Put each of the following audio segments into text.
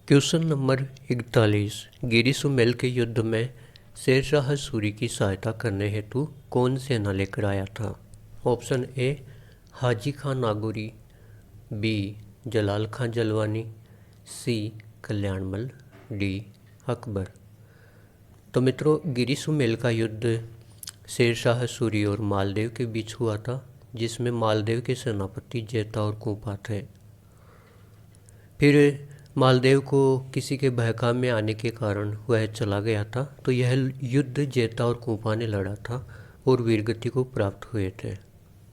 Question number 41। गिरी सुमेल के युद्ध में शेरशाह सूरी की सहायता करने हेतु कौन सेना लेकर आया था? Option A Haji Khan Nagauri, B Jalal Khan Jalwani, C Kalyanmal, D Akbar. तो मित्रों, गिरी सुमेल का युद्ध शेरशाह सूरी और मालदेव के बीच हुआ था, जिसमें मालदेव के सेनापति जेता और कुंपा थे। फिर मालदेव को किसी के बहकावे में आने के कारण वह चला गया था, तो यह युद्ध जेता और कुंपा ने लड़ा था और वीरगति को प्राप्त हुए थे।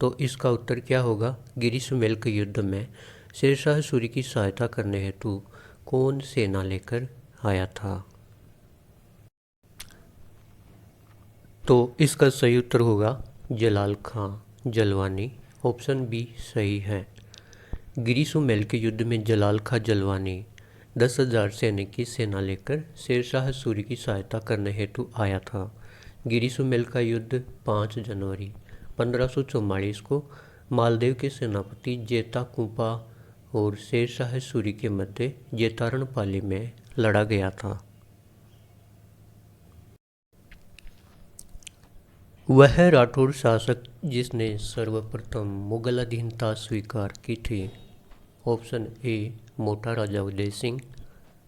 तो इसका उत्तर क्या होगा? गिरी सुमेल के युद्ध में शेरशाह सूरी की सहायता करने हेतु कौन सेना लेकर आया था? तो इसका सही उत्तर होगा जलाल खां जलवानी। ऑप्शन बी सही है। गिरी सुमेल के युद्ध में जलाल खां जलवानी 10,000 सैनिक की सेना लेकर शेरशाह सूरी की सहायता करने हेतु आया था। गिरी सुमेल का युद्ध 5 जनवरी 1544 को मालदेव के सेनापति जेता कुंपा और शेरशाह सूरी के मध्य जेतारण पाली में लड़ा गया था। वह राठौड़ शासक जिसने सर्वप्रथम मुगल अधीनता स्वीकार की थी। ऑप्शन ए मोटा राजा उदय सिंह,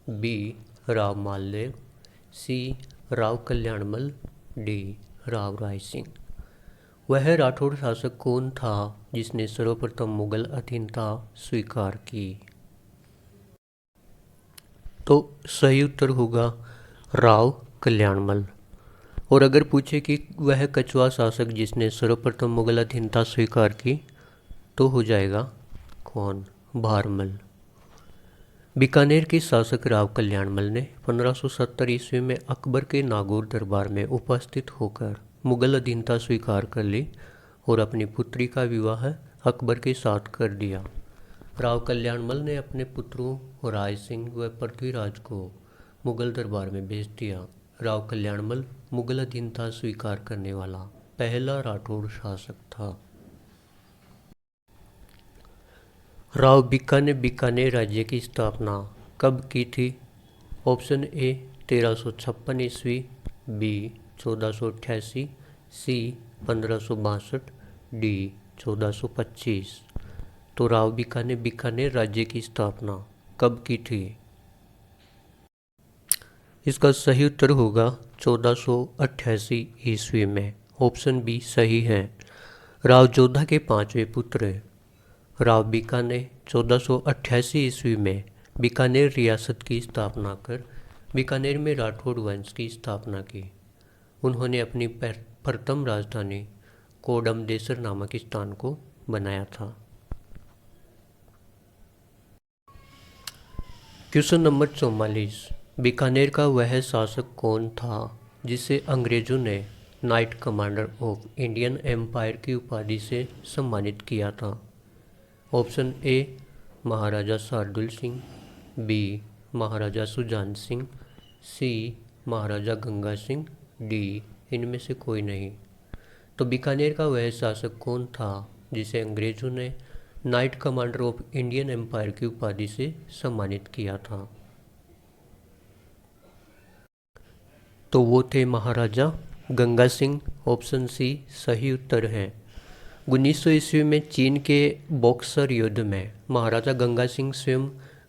बी राव मालदेव, सी राव कल्याणमल, डी राव राय सिंह। वह राठौड़ शासक कौन था जिसने सर्वप्रथम मुगल अधीनता स्वीकार की? तो सही उत्तर होगा राव कल्याणमल। और अगर पूछे कि वह कछुआ शासक जिसने सर्वप्रथम मुगल अधीनता स्वीकार की, तो हो जाएगा कौन? भारमल। बीकानेर के शासक राव कल्याणमल ने 1570 ईस्वी में अकबर के नागौर दरबार में उपस्थित होकर मुगल अधीनता स्वीकार कर ली और अपनी पुत्री का विवाह अकबर के साथ कर दिया। राव कल्याणमल ने अपने पुत्रों राय सिंह व पृथ्वीराज को मुगल दरबार में भेज दिया। राव कल्याणमल मुगल अधीनता स्वीकार करने वाला पहला राठौड़ शासक था। राव बिक्का ने बीकानेर राज्य की स्थापना कब की थी? ऑप्शन ए 1356 ईस्वी, बी 1488, सी 1562, डी 1425। तो राव बिक्का ने बीकानेर राज्य की स्थापना कब की थी? इसका सही उत्तर होगा 1488 ईस्वी में। ऑप्शन बी सही है। राव जोधा के 5वें पुत्र राव बिक्का ने 1488 ईस्वी में बीकानेर रियासत की स्थापना कर बीकानेर में राठौड़ वंश की स्थापना की। उन्होंने अपनी प्रथम राजधानी कोडमदेसर नामक स्थान को बनाया था। Question number 44। बीकानेर का वह शासक कौन था जिसे अंग्रेजों ने knight commander of Indian empire की उपाधि से सम्मानित किया था? Option A Maharaja Shardul Singh, B Maharaja Sujan Singh, C Maharaja Ganga Singh, D इनमें से कोई नहीं। तो बीकानेर का वह शासक कौन था जिसे अंग्रेजों ने knight commander of Indian empire की उपाधि से सम्मानित किया था? तो वो थे महाराजा गंगा सिंह। ऑप्शन सी सही उत्तर है। 1900 ईस्वी में चीन के बॉक्सर युद्ध में महाराजा गंगा सिंह स्वयं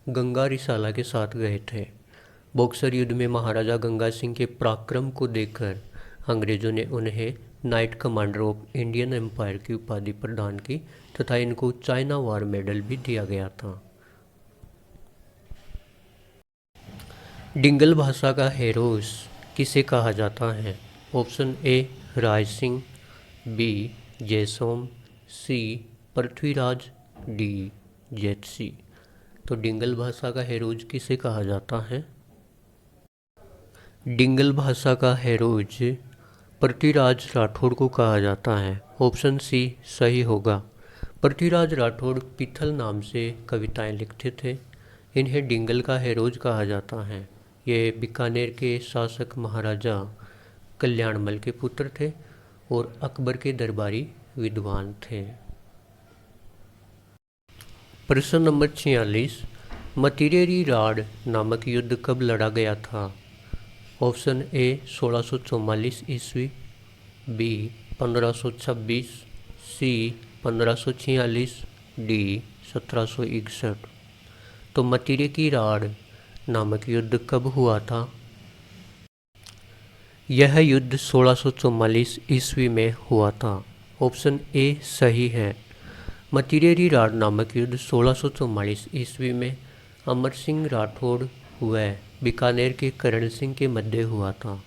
गंगा रिसाला के साथ गए थे। बॉक्सर युद्ध में महाराजा गंगा सिंह के पराक्रम को देखकर अंग्रेजों ने उन्हें knight commander of Indian empire की उपाधि प्रदान की तथा इनको चाइना वार मेडल भी दिया गया था। डिंगल भाषा का हेरोस किसे कहा जाता है? Option A Rai Singh, B Jaisom, C Prithviraj, D Jetsi. तो डिंगल भाषा का हेरोज किसे कहा जाता है? डिंगल भाषा का हेरोज पृथ्वीराज राठौड़ को कहा जाता है। ऑप्शन सी सही होगा। पृथ्वीराज राठौड़ पिथल नाम से कविताएं लिखते थे। इन्हें डिंगल का हेरोज कहा जाता है। ये बीकानेर के शासक महाराजा कल्याणमल के पुत्र थे और अकबर के दरबारी विद्वान थे। प्रश्न नंबर 46। मतीरेरी राड नामक युद्ध कब लड़ा गया था? ऑप्शन ए 1644 ईस्वी, बी 1526, सी 1546, डी 1761। तो मतीरे की राड नामक युद्ध कब हुआ था? यह युद्ध 1644 ईस्वी में हुआ था। ऑप्शन ए सही है। मतीरेरी राड नामक युद्ध 1644 ईस्वी में अमर सिंह राठौड़ व बीकानेर के करण सिंह के मध्य हुआ था।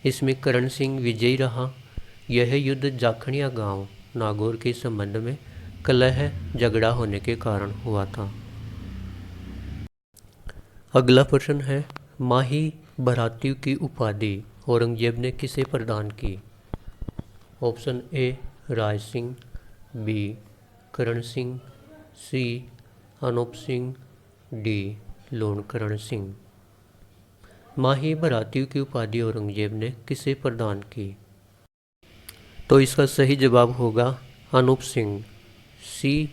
इसमें करण सिंह विजयी रहा। यह युद्ध जाखड़िया गांव नागौर के संबंध में कलह झगड़ा होने के कारण हुआ था। अगला प्रश्न है, माही भरातियों की उपाधि औरंगजेब ने किसे प्रदान की? Option A Rai Singh, B Karan Singh, C Anoop Singh, D Lonkaran Singh. माही भरातियों की उपाधि औरंगजेब ने किसे प्रदान की? तो इसका सही जवाब होगा अनूप सिंह। सी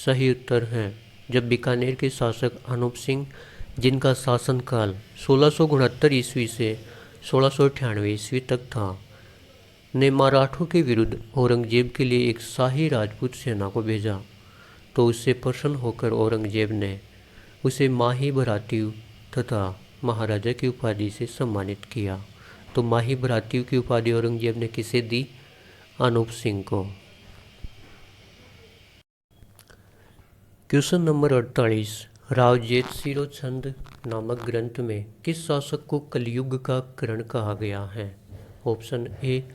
सही उत्तर है। जब बीकानेर के शासक अनूप सिंह, जिनका शासनकाल 1669 ईस्वी से 1698 ईस्वी तक था, ने मराठों के विरुद्ध औरंगजेब के लिए एक शाही राजपूत सेना को भेजा, तो उससे प्रसन्न होकर औरंगजेब ने उसे माही भरातियों तथा महाराजा की उपाधि से सम्मानित किया। तो माही भरातियों की उपाधि औरंगजेब ने किसे दी? अनूप सिंह को। क्वेश्चन नंबर 48, राव जेतसिरो छंद नामक ग्रंथ में किस शासक को कलयुग का करण कहा गया है? ऑप्शन ए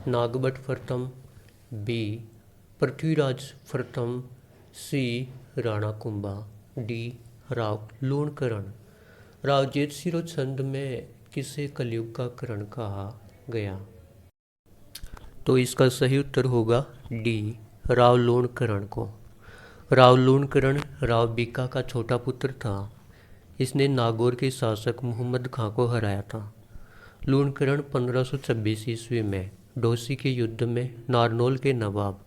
नागभट्ट प्रथम, बी पृथ्वीराज प्रथम, सी राणा कुंभा, डी राव लूणकरण। राव जेतसिरो छंद में किसे कलयुग का करण कहा गया? तो इसका सही उत्तर होगा डी राव लूणकरण को। राव लूणकरण राव बीका का छोटा पुत्र था। इसने नागौर के शासक मोहम्मद खां को हराया था। लूणकरण 1526 ईस्वी में डोसी के युद्ध में नारनौल के नवाब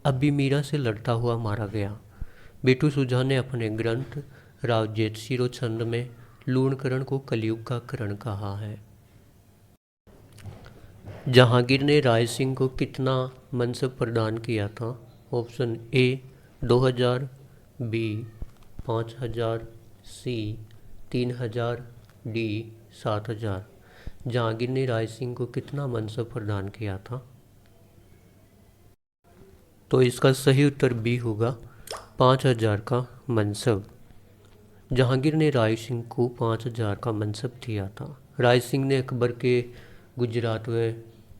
अब्बीमीरा से लड़ता हुआ मारा गया। बेटू सुजा ने अपने ग्रंथ राव जेतसिरो छंद में लूणकरण को कलयुग का करण कहा है। जहांगीर ने राय सिंह को कितना मनसब प्रदान किया था? Option A 2000, B 5000, C 3000, D 7000। Jahangir ने राय सिंह को कितना मनसब प्रदान किया था? तो इसका सही उत्तर बी होगा 5000 का मनसब। जहांगीर ने राय सिंह को 5000 का मनसब दिया था। राय सिंह ने अकबर के गुजरात व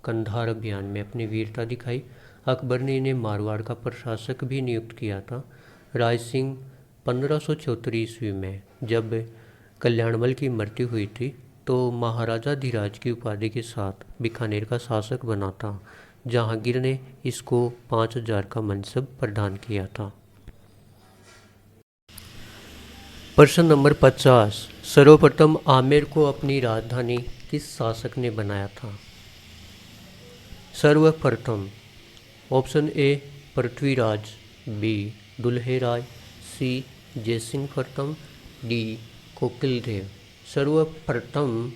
कंधार अभियान में अपनी वीरता दिखाई। अकबर ने इन्हें मारवाड़ का प्रशासक भी नियुक्त किया था। राय सिंह 1574 ईस्वी में जब कल्याणमल की मृत्यु हुई थी, तो महाराजा धीराज की उपाधि के साथ बीकानेर का शासक बना था। जहांगीर ने इसको 5000 का मनसब प्रदान किया था। प्रश्न नंबर 50, सर्वप्रथम आमेर को अपनी राजधानी किस शासक ने बनाया था? सर्वप्रथम ऑप्शन ए पृथ्वीराज, बी दुल्हे राय, सी जयसिंह प्रथम, डी कोकिलदेव। सर्वप्रथम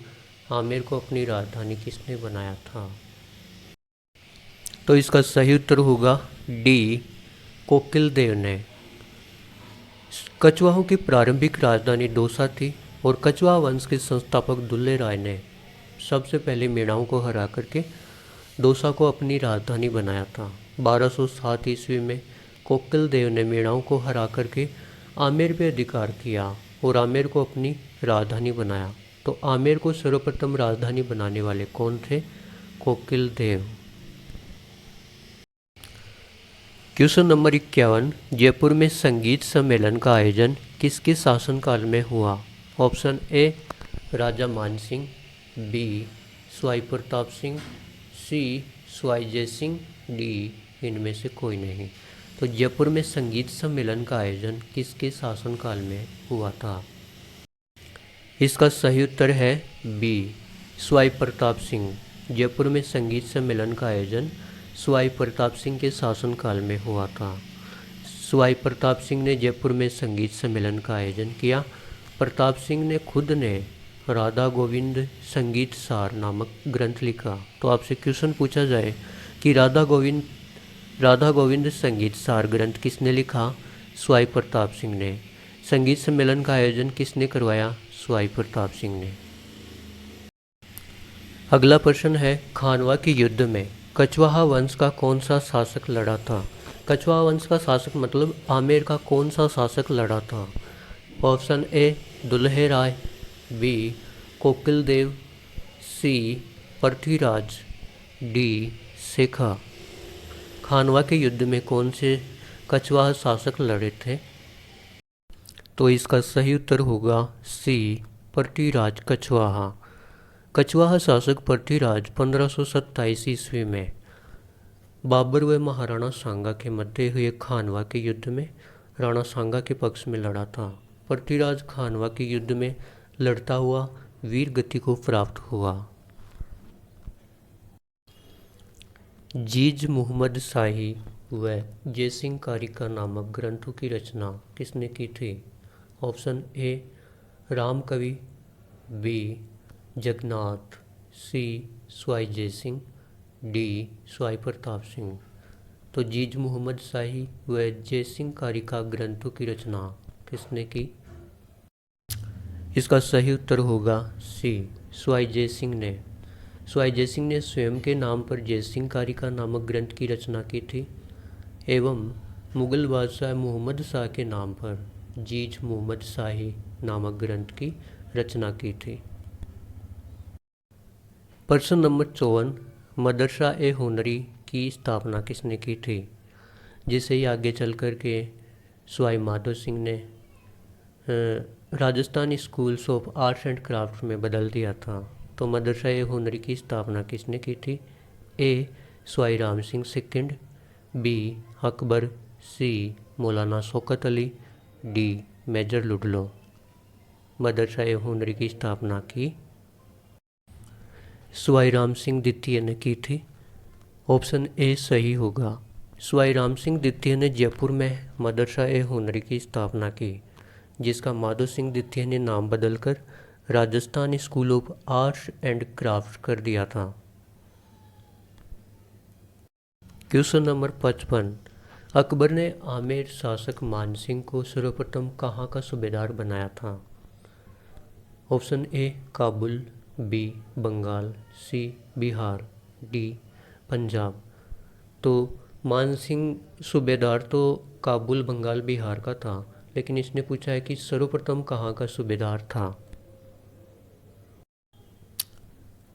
आमेर को अपनी राजधानी किसने बनाया था? तो इसका सही उत्तर होगा डी कोकिलदेव ने। कछवाहों की प्रारंभिक राजधानी दौसा थी और कछवाहा वंश के संस्थापक दुल्हे राय ने सबसे पहले मीणाओं को हरा करके दौसा को अपनी राजधानी बनाया था। 1207 ईस्वी में कोकिलदेव ने मीणाओं को हरा करके आमेर पे अधिकार किया और आमेर को अपनी राजधानी बनाया। तो आमेर को सर्वप्रथम राजधानी बनाने वाले कौन थे? कोकिलदेव। क्वेश्चन नंबर 51, जयपुर में संगीत सम्मेलन का आयोजन किसके शासनकाल में हुआ? ऑप्शन ए राजा मान सिंह, बी स्वाई प्रताप सिंह, सी स्वाई जय सिंह, डी इनमें से कोई नहीं। तो जयपुर में संगीत सम्मेलन का आयोजन किसके शासनकाल में हुआ था? इसका सही उत्तर है बी स्वाई प्रताप सिंह। जयपुर में संगीत सम्मेलन का आयोजन स्वाई प्रताप सिंह के शासनकाल में हुआ था। सवाई प्रताप सिंह ने जयपुर में संगीत सम्मेलन का आयोजन किया। प्रताप सिंह ने खुद ने राधा गोविंद संगीत सार नामक ग्रंथ लिखा। तो आपसे क्वेश्चन पूछा जाए कि राधा गोविंद संगीत सार ग्रंथ किसने लिखा? सवाई प्रताप सिंह ने। संगीत सम्मेलन का आयोजन किसने करवाया? सवाई प्रताप सिंह ने। अगला प्रश्न है, खानवा के युद्ध में कछवाहा वंश का कौन सा शासक लड़ा था? कछवाहा वंश का शासक मतलब आमेर का कौन सा शासक लड़ा था? ऑप्शन ए दुल्हे राय, बी कोकिल देव, सी पृथ्वीराज, डी शेखा। खानवा के युद्ध में कौन से कछवाहा शासक लड़े थे? तो इसका सही उत्तर होगा सी पृथ्वीराज कछवाहा। कछवाहा शासक पृथ्वीराज 1527 ईस्वी में बाबर व महाराणा सांगा के मध्य हुए खानवा के युद्ध में राणा सांगा के पक्ष में लड़ा था। पृथ्वीराज खानवा के युद्ध में लड़ता हुआ वीर गति को प्राप्त हुआ। जीज मुहम्मद शाही व जयसिंह कारिका नामक ग्रंथों की रचना किसने की थी? Option A Ramkavi, B Jagannath, C Sawai Jaisingh, D Sawai Pratap Singh. तो जीज मुहम्मद शाही व जयसिंह कारिका ग्रंथों की रचना किसने की? इसका सही उत्तर होगा सी सवाई जयसिंह ने। सवाई जयसिंह ने स्वयं के नाम पर जयसिंह कारिका नामक ग्रंथ की रचना की थी एवं मुगल बादशाह मोहम्मद शाह के नाम पर जीज मुहम्मद शाही नामक ग्रंथ की रचना की थी। प्रश्न नंबर 54, मदरसा ए हुनरी की स्थापना किसने की थी? जिसे ही आगे चल कर के सवाई माधो सिंह ने Rajasthan schools of arts and crafts में बदल दिया था। तो मदरसा ए हुनरी की स्थापना किसने की थी? A Sawai Ram Singh second, B Akbar, C Maulana Shaukat Ali, D major Ludlow. Madrasa e Hunari की स्थापना की सवाई राम सिंह द्वितीय ने की थी। ऑप्शन ए सही होगा। सवाई राम सिंह द्वितीय ने जयपुर में मदरसा ए हुनरी की स्थापना की, जिसका माधो सिंह द्वितीय ने नाम बदलकर Rajasthan school of arts and craft कर दिया था। क्वेश्चन नंबर 55, अकबर ने आमेर शासक मानसिंह को सर्वप्रथम कहाँ का सूबेदार बनाया था? Option A Kabul, B Bengal, C Bihar, D Punjab. तो मानसिंह सूबेदार तो काबुल, बंगाल, बिहार का था, लेकिन इसने पूछा है कि सर्वप्रथम कहाँ का सूबेदार था।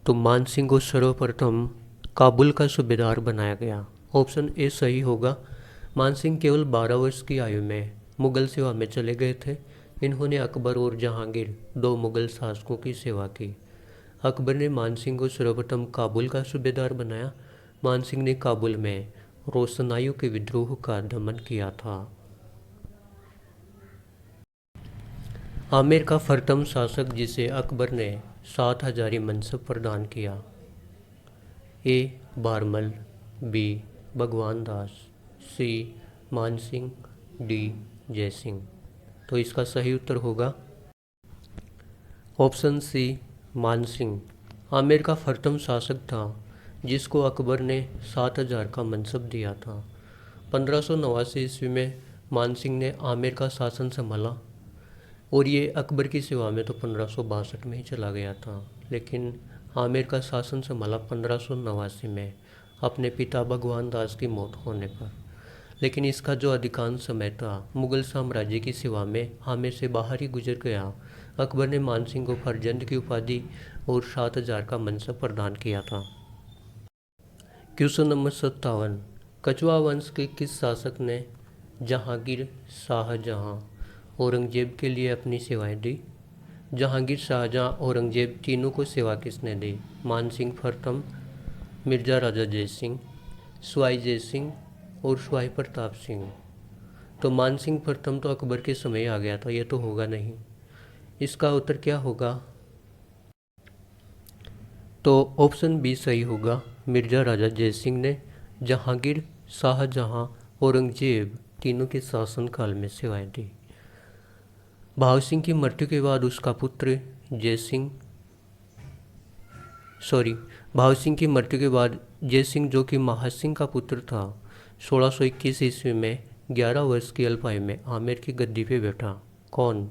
तो मानसिंह को सर्वप्रथम काबुल का सूबेदार बनाया गया। ऑप्शन ए सही होगा। मानसिंह केवल 12 वर्ष की आयु में मुगल सेवा में चले गए थे। इन्होंने अकबर और जहांगीर, 2 मुगल शासकों की सेवा की। अकबर ने मानसिंह को सर्वप्रथम काबुल का सूबेदार बनाया। मानसिंह ने काबुल में रोशनाइयों के विद्रोह का दमन किया था। आमेर का प्रथम शासक जिसे अकबर ने 7 हजारी मनसब प्रदान किया? ए बारमल, बी भगवान दास, सी मानसिंह, डी जयसिंह। तो इसका सही उत्तर होगा ऑप्शन सी मानसिंह। आमेर का प्रथम शासक था जिसको अकबर ने 7,000 का मनसब दिया था। 1589 ईस्वी में मानसिंह ने आमेर का शासन संभाला और ये अकबर की सेवा में तो 1562 में ही चला गया था, लेकिन आमेर का शासन संभाला 1589 में अपने पिता भगवान दास की मौत होने पर। लेकिन इसका जो अधिकांश समय था मुगल साम्राज्य की सेवा में आमेर से बाहर ही गुजर गया। अकबर ने मानसिंह को फरजंद की उपाधि और 7,000 का मनसब प्रदान किया था। क्वेश्चन नंबर 57, कछवाहा वंश के किस शासक ने जहांगीर, शाहजहां, औरंगजेब के लिए अपनी सेवाएं दी? जहांगीर, शाहजहां, औरंगजेब तीनों को सेवा किसने दी? मानसिंह प्रथम, मिर्जा राजा जयसिंह, सवाई जयसिंह और सवाई प्रताप सिंह। तो मानसिंह प्रथम तो अकबर के समय आ गया था, ये तो होगा नहीं। इसका उत्तर क्या होगा? तो ऑप्शन बी सही होगा। मिर्जा राजा जयसिंह ने जहांगीर, शाहजहां, औरंगजेब तीनों के शासनकाल में सेवाएं दी। भाव सिंह की मृत्यु के बाद उसका पुत्र भाव सिंह की मृत्यु के बाद जय सिंह, जो कि महासिंह का पुत्र था, 1621 ईस्वी में 11 वर्ष की अल्पायु में आमेर की गद्दी पे बैठा। कौन?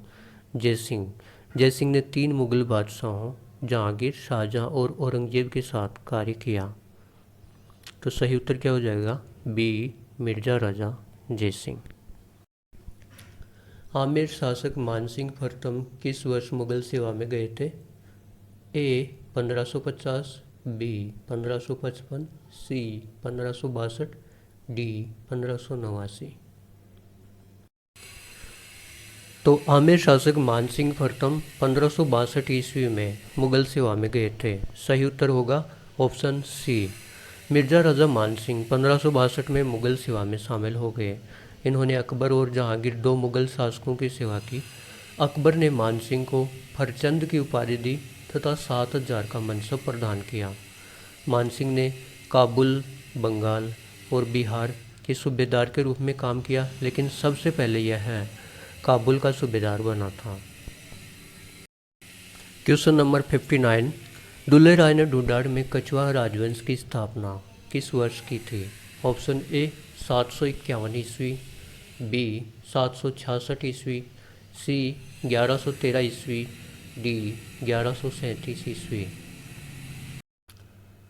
जय सिंह। जय सिंह ने 3 मुगल बादशाहों जहांगीर, शाहजहां और औरंगजेब के साथ कार्य किया। तो सही उत्तर क्या हो जाएगा? बी, मिर्जा राजा जय सिंह। आमेर शासक मानसिंह प्रथम किस वर्ष मुगल सेवा में गए थे? ए 1550, बी 1555, सी 1562, डी 1589। तो आमेर शासक मानसिंह प्रथम 1562 ईस्वी में मुगल सेवा में गए थे। सही उत्तर होगा ऑप्शन सी। मिर्जा राजा मानसिंह 1562 में मुगल सेवा में शामिल हो गए। इन्होंने अकबर और जहांगीर 2 मुगल शासकों की सेवा की। अकबर ने मानसिंह को फरचंद की उपाधि दी तथा 7000 का मनसब प्रदान किया। मानसिंह ने काबुल, बंगाल और बिहार के सूबेदार के रूप में काम किया, लेकिन सबसे पहले यह काबुल का सूबेदार बना था। Question number 59। दुल्हे राय ने ढूंढाड़ में कछवाहा राजवंश की स्थापना किस वर्ष की थी? ऑप्शन ए 751 ईस्वी, बी 766 ईस्वी, सी 1113 ईस्वी, डी 1137 ईस्वी।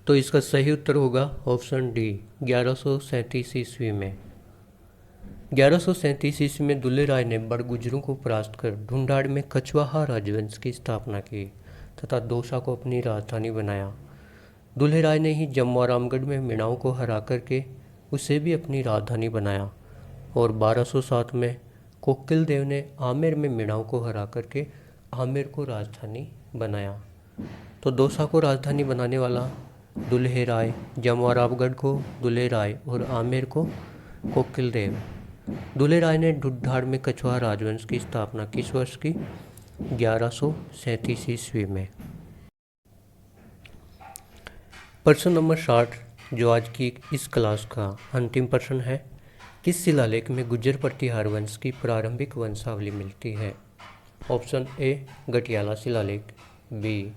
तो इसका सही उत्तर होगा ऑप्शन डी 1137 ईस्वी में। 1137 ईस्वी में दुल्हे राय ने बड़गुजरों को परास्त कर ढूंढाड़ में कछवाहा राजवंश की स्थापना की तथा दौसा को अपनी राजधानी बनाया। दुल्हे राय ने ही जमवारामगढ़ में मीणाओं को हरा करके उसे भी अपनी राजधानी बनाया और 1207 में कोकिल देव ने आमेर में मीणाओं को हरा करके आमेर को राजधानी बनाया। तो दौसा को राजधानी बनाने वाला दुल्हे राय, जमवारामगढ़ को दुल्हे राय और आमेर को कोकिल देव। दुल्हे राय ने ढूंढाड़ में कछवाहा राजवंश की स्थापना किस वर्ष की? 1137 ईस्वी में। प्रश्न नंबर 60 जो आज की इस क्लास का अंतिम प्रश्न है, किस शिलालेख में गुर्जर प्रतिहार वंश की प्रारंभिक वंशावली मिलती है? ऑप्शन ए गटियाला शिलालेख, बी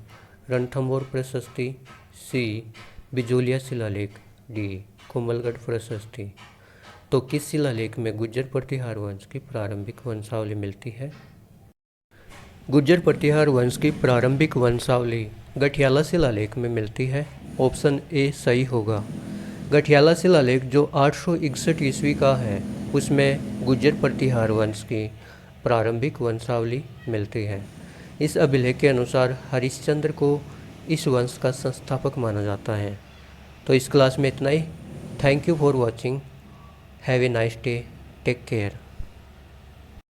रणथंभौर प्रशस्ति, सी बिजोलिया शिलालेख, डी कोमलगढ़ प्रशस्ति। तो किस शिलालेख में गुर्जर प्रतिहार वंश की प्रारंभिक वंशावली मिलती है? गुर्जर प्रतिहार वंश की प्रारंभिक वंशावली गठियाला शिलालेख में मिलती है। ऑप्शन ए सही होगा। गठियाला शिलालेख जो 861 ईस्वी का है, उसमें गुर्जर प्रतिहार वंश की प्रारंभिक वंशावली मिलती है। इस अभिलेख के अनुसार हरिश्चंद्र को इस वंश का संस्थापक माना जाता है। तो इस क्लास में इतना ही। Thank you for watching. Have a nice day. Take care.